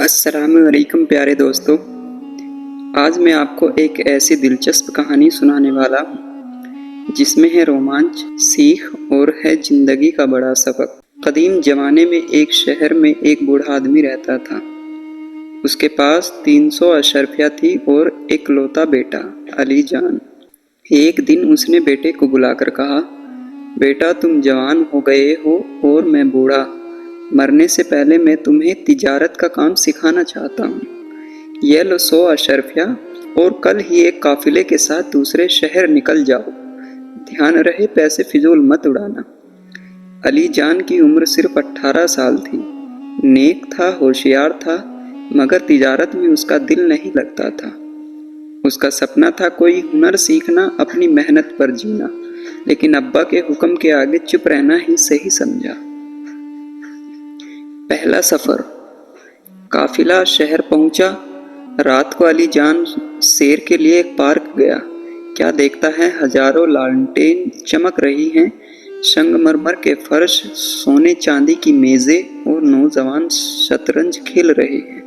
السلام علیکم پیارے دوستوں، آج میں آپ کو ایک ایسی دلچسپ کہانی سنانے والا ہوں جس میں ہے رومانچ، سیکھ اور ہے زندگی کا بڑا سبق۔ قدیم زمانے میں ایک شہر میں ایک بوڑھا آدمی رہتا تھا۔ اس کے پاس 300 اشرفیاں تھی اور ایک لوتا بیٹا علی جان۔ ایک دن اس نے بیٹے کو بلا کر کہا، بیٹا تم جوان ہو گئے ہو اور میں بوڑھا، مرنے سے پہلے میں تمہیں تجارت کا کام سکھانا چاہتا ہوں۔ یہ لو 100 اشرفیاں اور کل ہی ایک قافلے کے ساتھ دوسرے شہر نکل جاؤ۔ دھیان رہے پیسے فضول مت اڑانا۔ علی جان کی عمر صرف 18 سال تھی۔ نیک تھا، ہوشیار تھا، مگر تجارت میں اس کا دل نہیں لگتا تھا۔ اس کا سپنا تھا کوئی ہنر سیکھنا، اپنی محنت پر جینا، لیکن ابا کے حکم کے آگے چپ رہنا ہی صحیح سمجھا۔ پہلا سفر۔ قافلہ شہر پہنچا۔ رات کو علی جان سیر کے لیے ایک پارک گیا۔ کیا دیکھتا ہے، ہزاروں لالٹین چمک رہی ہیں، سنگ مرمر کے فرش، سونے چاندی کی میزیں اور نوجوان شطرنج کھیل رہے ہیں۔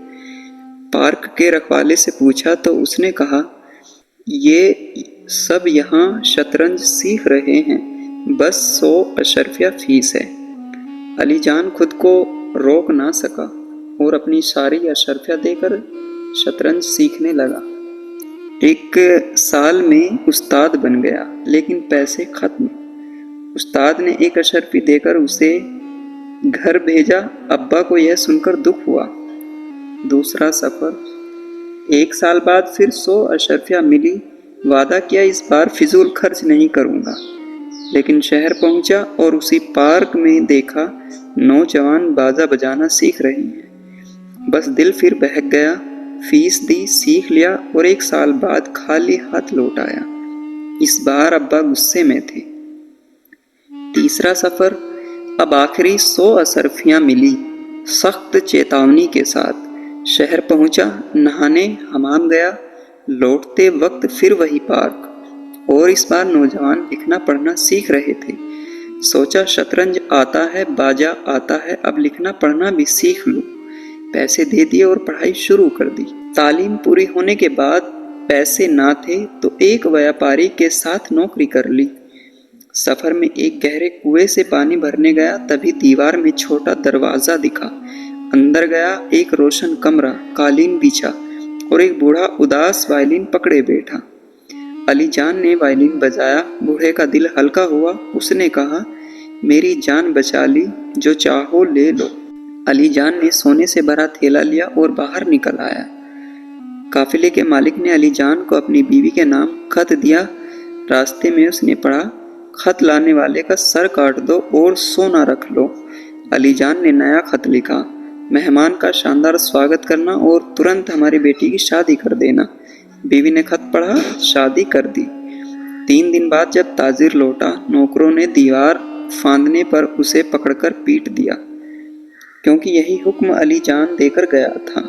پارک کے رکھوالے سے پوچھا تو اس نے کہا، یہ سب یہاں شطرنج سیکھ رہے ہیں، بس 100 اشرفیہ فیس ہے۔ علی جان خود کو روک نہ سکا اور اپنی ساری اشرفیاں دے کر شطرنج سیکھنے لگا۔ ایک سال میں استاد بن گیا، لیکن پیسے ختم۔ استاد نے 1 اشرفی دے کر اسے گھر بھیجا۔ ابا کو یہ سن کر دکھ ہوا۔ دوسرا سفر۔ 1 سال بعد پھر 100 اشرفیاں ملی۔ وعدہ کیا اس بار فضول خرچ نہیں کروں گا، لیکن شہر پہنچا اور اسی پارک میں دیکھا نوجوان بازا بجانا سیکھ رہے ہیں۔ بس دل پھر بہک گیا۔ فیس دی، سیکھ لیا اور 1 سال بعد خالی ہاتھ لوٹ آیا۔ اس بار ابا غصے میں تھے۔ تیسرا سفر۔ اب آخری 100 اشرفیاں ملی، سخت چیتاونی کے ساتھ۔ شہر پہنچا، نہانے حمام گیا، لوٹتے وقت پھر وہی پارک، اور اس بار نوجوان لکھنا پڑھنا سیکھ رہے تھے۔ سوچا شطرنج آتا ہے، باجا آتا ہے، اب لکھنا پڑھنا بھی سیکھ لوں۔ پیسے دے دیے اور پڑھائی شروع کر دی۔ تعلیم پوری ہونے کے بعد پیسے نہ تھے تو ایک ویاپاری کے ساتھ نوکری کر لی۔ سفر میں ایک گہرے کنویں سے پانی بھرنے گیا، تبھی دیوار میں چھوٹا دروازہ دکھا۔ اندر گیا، ایک روشن کمرہ، قالین بچھا اور ایک بوڑھا اداس وائلن پکڑے بیٹھا۔ علی جان نے وائلن بجایا۔ بوڑھے کا دل ہلکا ہوا۔ اس نے کہا، میری جان بچا لی، جو چاہو لے لو۔ علی جان نے سونے سے بھرا تھیلا لیا اور باہر نکل آیا۔ قافلے کے مالک نے علی جان کو اپنی بیوی کے نام خط دیا۔ راستے میں اس نے پڑھا، خط لانے والے کا سر کاٹ دو اور سونا رکھ لو۔ علی جان نے نیا خط لکھا، مہمان کا شاندار سواگت کرنا اور ترنت ہماری بیٹی کی شادی کر دینا۔ بیوی نے خط پڑھا، شادی کر دی۔ 3 دن بعد جب تاجر لوٹا، نوکروں نے دیوار پھاندنے پر اسے پکڑ کر پیٹ دیا، کیونکہ یہی حکم علی جان دے کر گیا تھا۔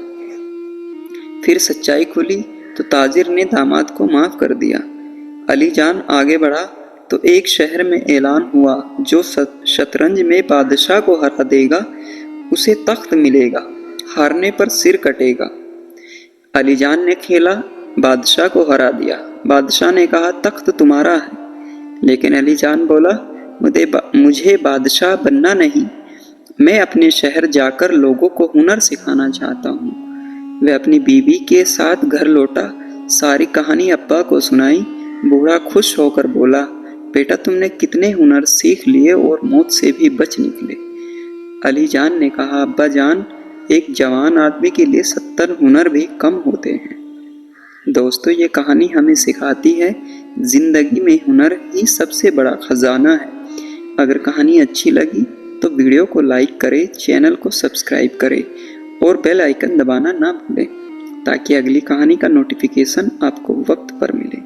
پھر سچائی کھلی تو تاجر نے داماد کو معاف کر دیا۔ علی جان آگے بڑھا تو ایک شہر میں اعلان ہوا، جو شطرنج میں بادشاہ کو ہرا دے گا اسے تخت ملے گا، ہارنے پر سر کٹے گا۔ علی جان نے کھیلا، بادشاہ کو ہرا دیا۔ بادشاہ نے کہا، تخت تمہارا ہے، لیکن علی جان بولا، مجھے بادشاہ بننا نہیں، میں اپنے شہر جا کر لوگوں کو ہنر سکھانا چاہتا ہوں۔ وہ اپنی بیوی کے ساتھ گھر لوٹا، ساری کہانی ابا کو سنائی۔ بوڑھا خوش ہو کر بولا، بیٹا تم نے کتنے ہنر سیکھ لیے اور موت سے بھی بچ نکلے۔ علی جان نے کہا، ابا جان، ایک جوان آدمی کے لیے 70 ہنر بھی کم ہوتے ہیں۔ دوستو، یہ کہانی ہمیں سکھاتی ہے، زندگی میں ہنر ہی سب سے بڑا خزانہ ہے۔ اگر کہانی اچھی لگی تو ویڈیو کو لائک کریں، چینل کو سبسکرائب کریں اور بیل آئیکن دبانا نہ بھولیں، تاکہ اگلی کہانی کا نوٹیفیکیشن آپ کو وقت پر ملے۔